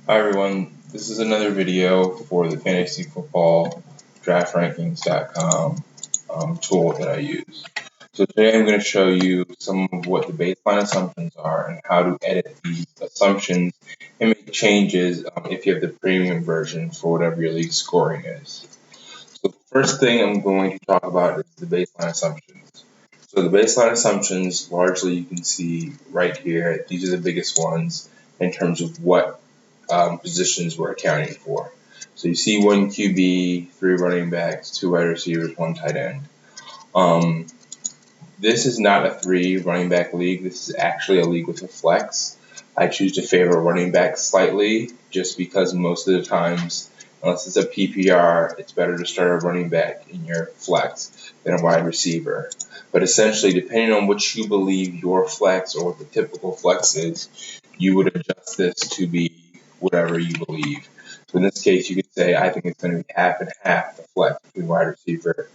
Hi everyone, this is another video for the Fantasy Football DraftRankings.com tool that I use. So today I'm going to show you some of what the baseline assumptions are and how to edit these assumptions and make changes if you have the premium version for whatever your league scoring is. So the first thing I'm going to talk about is the baseline assumptions. So the baseline assumptions, largely you can see right here, these are the biggest ones in terms of what positions we're accounting for. So you see one QB, three running backs, two wide receivers, one tight end. This is not a three running back league. This is actually a league with a flex. I choose to favor running back slightly just because most of the times, unless it's a PPR, it's better to start a running back in your flex than a wide receiver. But essentially, depending on what you believe your flex or what the typical flex is, you would adjust this to be whatever you believe. So in this case, you could say, I think it's going to be half and half the flex between wide receiver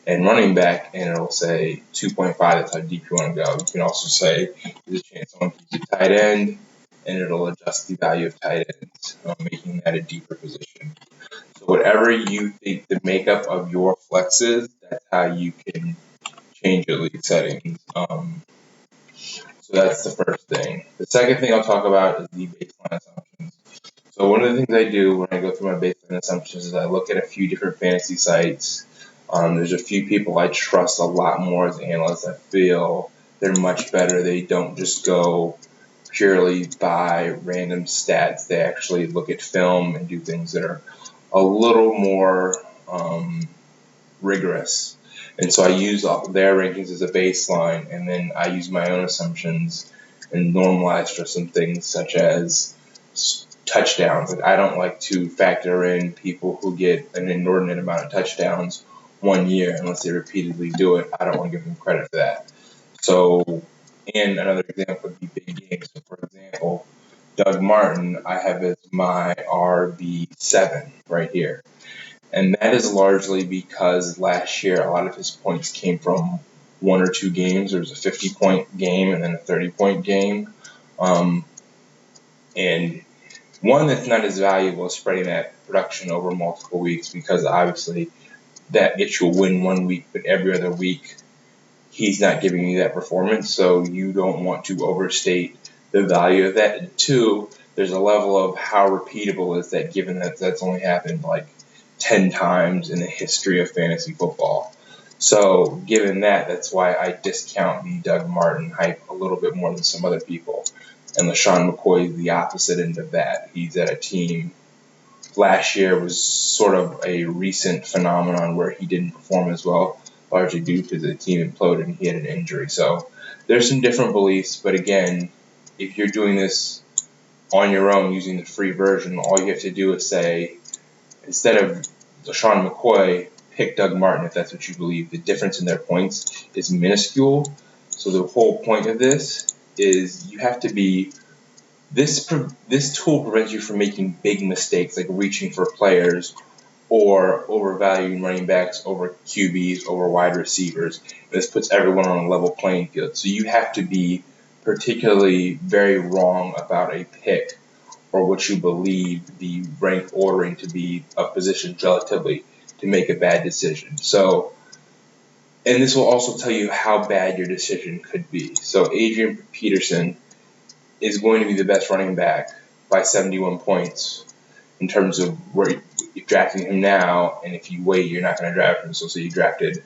and running back, and it'll say 2.5. That's how deep you want to go. You can also say there's a chance someone keeps a tight end, and it'll adjust the value of tight ends, making that a deeper position. So whatever you think the makeup of your flex is, that's how you can change your league settings. So that's the first thing. The second thing I'll talk about is the baseline assumptions. So one of the things I do when I go through my baseline assumptions is I look at a few different fantasy sites. There's a few people I trust a lot more as analysts. I feel they're much better. They don't just go purely by random stats. They actually look at film and do things that are a little more rigorous. And so I use their rankings as a baseline, and then I use my own assumptions and normalize for some things such as touchdowns. Like I don't like to factor in people who get an inordinate amount of touchdowns one year unless they repeatedly do it. I don't want to give them credit for that. So, and another example would be big games. So for example, Doug Martin, I have as my RB7 right here. And that is largely because last year a lot of his points came from one or two games. There was a 50-point game and then a 30-point game. And one that's not as valuable is spreading that production over multiple weeks because obviously that gets you a win one week, but every other week he's not giving you that performance. So you don't want to overstate the value of that. And two, there's a level of how repeatable is that given that that's only happened like 10 times in the history of fantasy football. So given that, that's why I discount the Doug Martin hype a little bit more than some other people. And LeSean McCoy is the opposite end of that. He's at a team. Last year was sort of a recent phenomenon where he didn't perform as well, largely due to the team imploded and he had an injury. So there's some different beliefs, but again, if you're doing this on your own using the free version, all you have to do is say, instead of LeSean McCoy, pick Doug Martin if that's what you believe. The difference in their points is minuscule. So the whole point of this is you have to be this tool prevents you from making big mistakes like reaching for players or overvaluing running backs over QBs over wide receivers. This puts everyone on a level playing field. So you have to be particularly very wrong about a pick or what you believe the rank ordering to be of positions relatively to make a bad decision. So, and this will also tell you how bad your decision could be. So Adrian Peterson is going to be the best running back by 71 points in terms of where you're drafting him now, and if you wait, you're not going to draft him. So say you drafted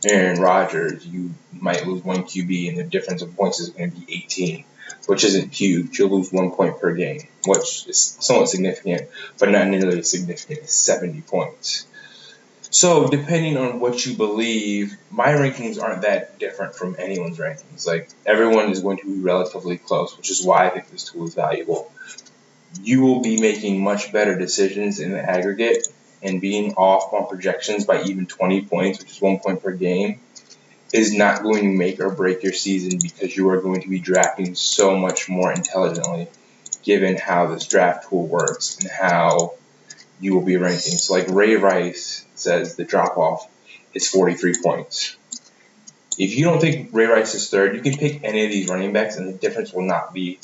Aaron Rodgers, you might lose one QB, and the difference of points is going to be 18, which isn't huge. You'll lose 1 point per game, which is somewhat significant, but not nearly as significant as 70 points. So depending on what you believe, my rankings aren't that different from anyone's rankings. Like everyone is going to be relatively close, which is why I think this tool is valuable. You will be making much better decisions in the aggregate, and being off on projections by even 20 points, which is 1 point per game, is not going to make or break your season because you are going to be drafting so much more intelligently given how this draft tool works and how you will be ranking. So like Ray Rice says the drop-off is 43 points. If you don't think Ray Rice is third, you can pick any of these running backs and the difference will not be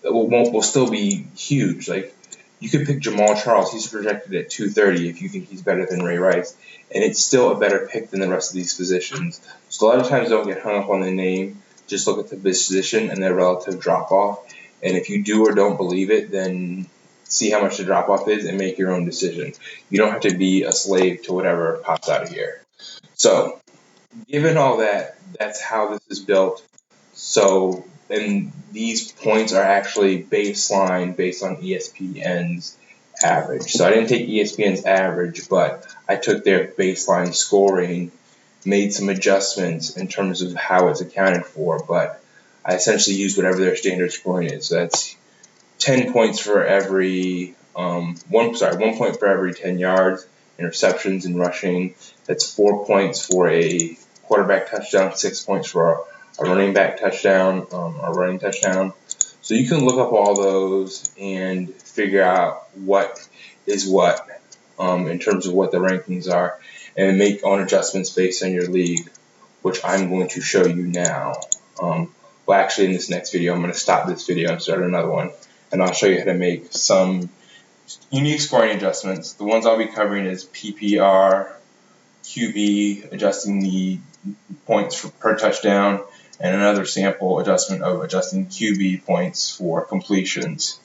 will still be huge. Like, you could pick Jamal Charles. He's projected at 230 if you think he's better than Ray Rice, and it's still a better pick than the rest of these positions. So a lot of times don't get hung up on the name. Just look at the position and their relative drop off. And if you do or don't believe it, then see how much the drop off is and make your own decision. You don't have to be a slave to whatever pops out of here. So, given all that, that's how this is built. So, and these points are actually baseline based on ESPN's average. So I didn't take ESPN's average, but I took their baseline scoring, made some adjustments in terms of how it's accounted for, but I essentially used whatever their standard scoring is. So that's 10 points for every 1 point for every 10 yards, interceptions and rushing. That's 4 points for a quarterback touchdown, 6 points for a running back touchdown, a running touchdown. So you can look up all those and figure out what is what in terms of what the rankings are, and make own adjustments based on your league, which I'm going to show you now. Well, actually, in this next video, I'm going to stop this video and start another one, and I'll show you how to make some unique scoring adjustments. The ones I'll be covering is PPR, QB, adjusting the points per touchdown, and another sample adjustment of adjusting QB points for completions.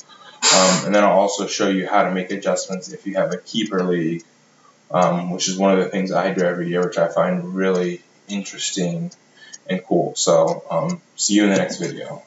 And then I'll also show you how to make adjustments if you have a keeper league, which is one of the things I do every year, which I find really interesting and cool. So see you in the next video.